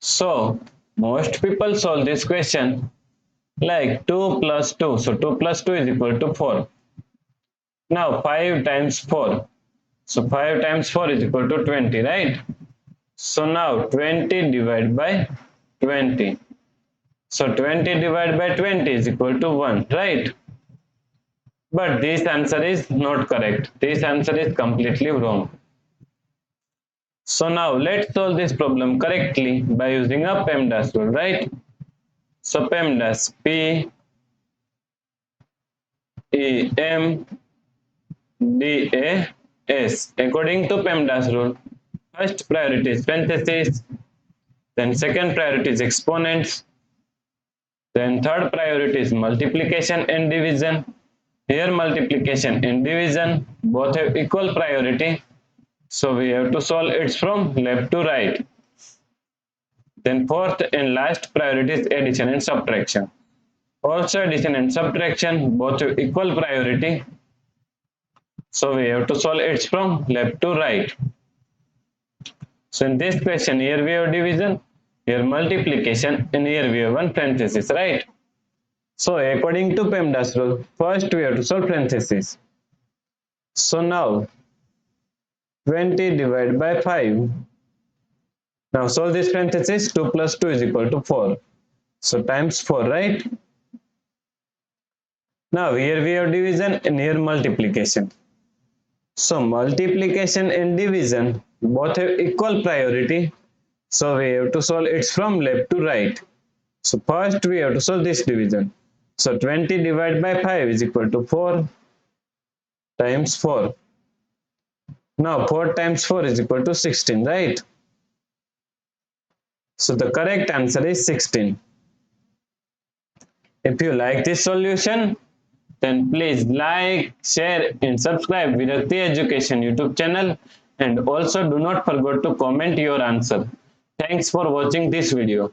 So most people solve this question like 2 plus 2. So 2 plus 2 is equal to 4. Now 5 times 4. So 5 times 4 is equal to 20, right? So now 20 divided by 20. So 20 divided by 20 is equal to 1, right? But this answer is not correct. This answer is completely wrong. So now let's solve this problem correctly by using a PEMDAS rule, right? So PEMDAS, P-E-M-D-A-S. According to PEMDAS rule, first priority is parentheses, then second priority is exponents, then third priority is multiplication and division. Here multiplication and division both have equal priority. So we have to solve it from left to right. Then fourth and last priority is addition and subtraction. Also addition and subtraction both have equal priority. So we have to solve it from left to right. So in this question, here we have division, here multiplication, and here we have one parenthesis, right? So according to PEMDAS rule, first we have to solve parenthesis. So now 20 divided by 5. Now solve this parenthesis. 2 plus 2 is equal to 4. So times 4, right? Now here we have division and here multiplication. So multiplication and division both have equal priority. So we have to solve it from left to right. So first we have to solve this division. So 20 divided by 5 is equal to 4 times 4. Now 4 times 4 is equal to 16, right? So the correct answer is 16. If you like this solution, then please like, share and subscribe Virakti Education YouTube channel, and also do not forget to comment your answer. Thanks for watching this video.